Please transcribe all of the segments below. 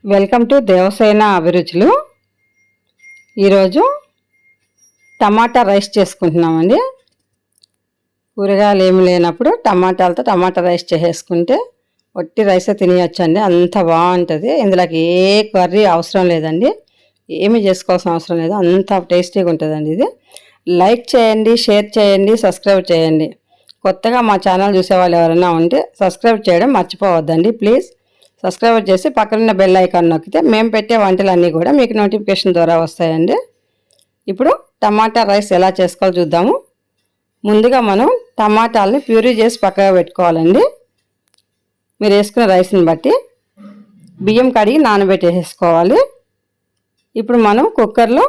Welcome to Devasena అభిరుచులు. ఈరోజు టమాటా rice చేసుకుంటున్నామండి. కూరగాయలు ఏమి లేనప్పుడు టమాటాలతో టమాటా రైస్ చేసేసుకుంటే వట్టి రైస్ తినేయచ్చండి. అంత బాగుంటుంది. ఇందులోకి ఏ కర్రీ అవసరం లేదండి, ఏమి చేసుకోవాల్సిన అవసరం లేదు. అంత టేస్టీగా ఉంటుందండి. ఇది లైక్ చేయండి, షేర్ చేయండి, సబ్స్క్రైబ్ చేయండి. కొత్తగా మా ఛానల్ చూసేవాళ్ళు ఎవరైనా ఉంటే సబ్స్క్రైబ్ చేయడం మర్చిపోవద్దండి. ప్లీజ్ సబ్స్క్రైబ్ చేసి పక్కనున్న బెల్ ఐకాన్ నొక్కితే మేము పెట్టే వంటలన్నీ కూడా మీకు నోటిఫికేషన్ ద్వారా వస్తాయండి. ఇప్పుడు టమాటా రైస్ ఎలా చేసుకోవాలో చూద్దాము. ముందుగా మనం టమాటాలని ప్యూరీ చేసి పక్కగా పెట్టుకోవాలండి. మీరు వేసుకున్న రైస్ని బట్టి బియ్యం కడిగి నానబెట్టేసుకోవాలి. ఇప్పుడు మనం కుక్కర్లో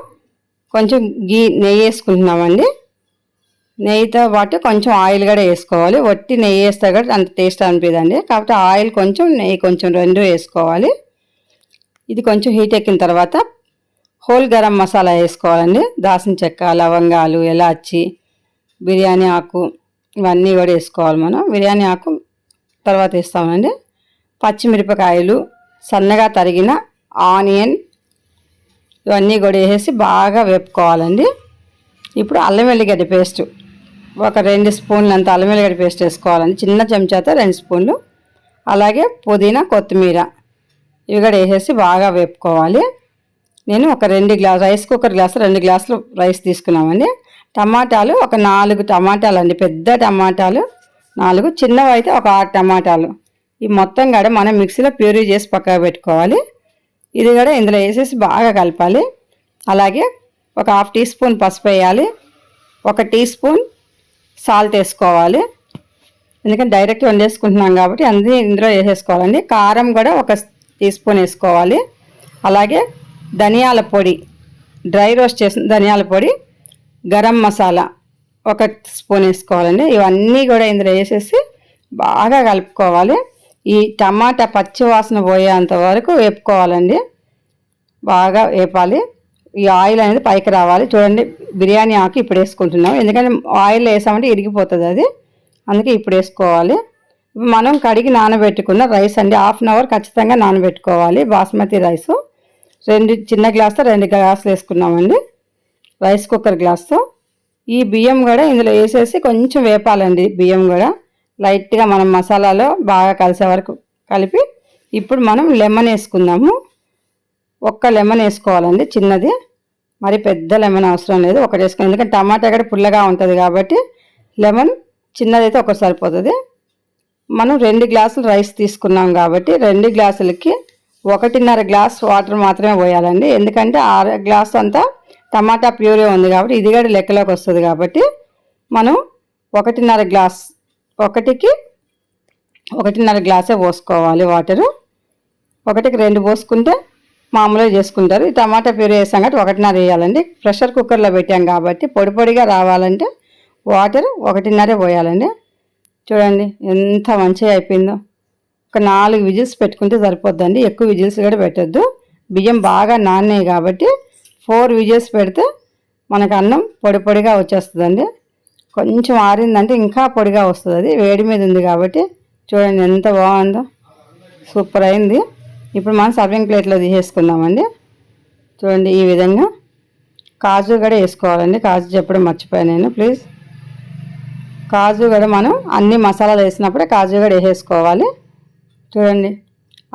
కొంచెం నెయ్యి వేసుకుంటున్నామండి. నెయ్యితో పాటు కొంచెం ఆయిల్ కూడా వేసుకోవాలి. వట్టి నెయ్యి వేస్తే కూడా అంత టేస్ట్ అనిపిదండి. కాబట్టి ఆయిల్ కొంచెం, నెయ్యి కొంచెం రెండు వేసుకోవాలి. ఇది కొంచెం హీట్ ఎక్కిన తర్వాత హోల్ గరం మసాలా వేసుకోవాలండి. దాల్చిన చెక్క, లవంగాలు, ఎలాచి, బిర్యానీ ఆకు ఇవన్నీ కూడా వేసుకోవాలి. మనం బిర్యానీ ఆకు తర్వాత వేస్తామండి. పచ్చిమిరపకాయలు, సన్నగా తరిగిన ఆనియన్ ఇవన్నీ కూడా వేసి బాగా వేపుకోవాలండి. ఇప్పుడు అల్లం వెల్లిగడ్డ పేస్ట్ ఒక 2 స్పూన్లు అంత అల్లం వెల్లిగడ్డ పేస్ట్ వేసుకోవాలండి. చిన్న చెంచాతో 2 స్పూన్లు. అలాగే పుదీనా, కొత్తిమీర ఇవి కూడా వేసేసి బాగా వేపుకోవాలి. నేను ఒక 2 గ్లాసు రైస్ కుక్కర్ గ్లాసు 2 గ్లాసులు రైస్ తీసుకున్నామండి. టమాటాలు ఒక 4 టమాటాలు అండి. పెద్ద టమాటాలు 4, చిన్నవి అయితే ఒక 6 టమాటాలు. ఈ మొత్తం కూడా మనం మిక్సీలో ప్యూరీ చేసి పక్కగా పెట్టుకోవాలి. ఇది కూడా ఇందులో వేసేసి బాగా కలపాలి. అలాగే ఒక 1/2 టీ స్పూన్ పసుపు వేయాలి. 1 టీ స్పూన్ సాల్ట్ వేసుకోవాలి. ఎందుకంటే డైరెక్ట్ వండేసుకుంటున్నాం కాబట్టి అన్నీ ఇందులో వేసేసుకోవాలండి. కారం కూడా 1 టీ స్పూన్ వేసుకోవాలి. అలాగే ధనియాల పొడి, డ్రై రోస్ట్ చేసిన ధనియాల పొడి, గరం మసాలా 1 స్పూన్ వేసుకోవాలండి. ఇవన్నీ కూడా ఇందులో వేసేసి బాగా కలుపుకోవాలి. ఈ టమాటా పచ్చి వాసన పోయేంత వరకు వేపుకోవాలండి. బాగా వేపాలి. ఈ ఆయిల్ అనేది పైకి రావాలి. చూడండి, బిర్యానీ ఆకు ఇప్పుడు వేసుకుంటున్నాం. ఎందుకంటే ఆయిల్ వేసామంటే ఇరిగిపోతుంది అది, అందుకే ఇప్పుడు వేసుకోవాలి. మనం కడిగి నానబెట్టుకున్న రైస్ అండి. 1/2 అవర్ ఖచ్చితంగా నానబెట్టుకోవాలి. బాస్మతి రైసు 2 చిన్న గ్లాసుతో 2 గ్లాసులు వేసుకున్నామండి రైస్ కుక్కర్ గ్లాస్తో. ఈ బియ్యం కూడా ఇందులో వేసేసి కొంచెం వేపాలండి. బియ్యం కూడా లైట్గా మనం మసాలాలో బాగా కలిసే వరకు కలిపి ఇప్పుడు మనం లెమన్ వేసుకుందాము. 1 లెమన్ వేసుకోవాలండి, చిన్నది. మరి పెద్ద లెమన్ అవసరం లేదు, 1 వేసుకోండి. ఎందుకంటే టమాటా కూడా పుల్లగా ఉంటుంది కాబట్టి లెమన్ చిన్నదైతే 1 సరిపోతుంది. మనం 2 గ్లాసులు రైస్ తీసుకున్నాం కాబట్టి 2 గ్లాసులకి 1.5 గ్లాస్ వాటర్ మాత్రమే పోయాలండి. ఎందుకంటే 6 గ్లాసు అంతా టమాటా ప్యూరీ ఉంది కాబట్టి ఇది కూడా లెక్కలోకి వస్తుంది. కాబట్టి మనం 1.5 గ్లాస్, 1కి 1.5 గ్లాసే పోసుకోవాలి వాటరు. 1కి 2 పోసుకుంటే మామూలుగా చేసుకుంటారు. ఈ టమాటా ప్యూరీ వేసాం కాబట్టి 1.5 వేయాలండి. ప్రెషర్ కుక్కర్లో పెట్టాం కాబట్టి పొడి పొడిగా రావాలంటే వాటర్ 1.5 పోయాలండి. చూడండి ఎంత మంచిగా అయిపోయిందో. ఒక 4 విజిల్స్ పెట్టుకుంటే సరిపోద్దండి, ఎక్కువ విజిల్స్ కూడా పెట్టద్దు. బియ్యం బాగా నాన్నాయి కాబట్టి 4 విజిల్స్ పెడితే మనకు అన్నం పొడి పొడిగా వచ్చేస్తుందండి. కొంచెం ఆరిందంటే ఇంకా పొడిగా వస్తుంది. అది వేడి మీద ఉంది కాబట్టి చూడండి ఎంత బాగుందో, సూపర్ అయింది. ఇప్పుడు మనం సర్వింగ్ ప్లేట్లో తీసేసుకుందామండి. చూడండి ఈ విధంగా. కాజు కూడా వేసుకోవాలండి. కాజు చెప్పడం మర్చిపోయాను నేను, ప్లీజ్. కాజు కూడా మనం అన్ని మసాలాలు వేసినప్పుడే కాజు కూడా వేసేసుకోవాలి. చూడండి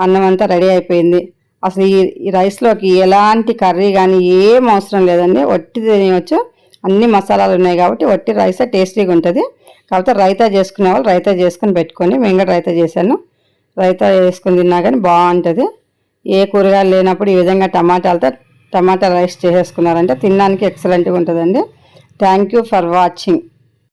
అన్నం అంతా రెడీ అయిపోయింది. అసలు ఈ రైస్లోకి ఎలాంటి కర్రీ కానీ ఏం అవసరం లేదండి, వట్టి తినేయచ్చు. అన్ని మసాలాలు ఉన్నాయి కాబట్టి వట్టి రైస్ టేస్టీగా ఉంటుంది. కాకపోతే రైతా చేసుకునే వాళ్ళు రైతా చేసుకుని పెట్టుకొని, మేము కూడా రైతా చేశాను. రైతా వేసుకుని తిన్నా కానీ బాగుంటుంది. ఏ కూరగాయలు లేనప్పుడు ఈ విధంగా టమాటా రైస్ చేసేసుకున్నారంటే తినడానికి ఎక్సలెంట్గా ఉంటుందండి. Thank you for watching.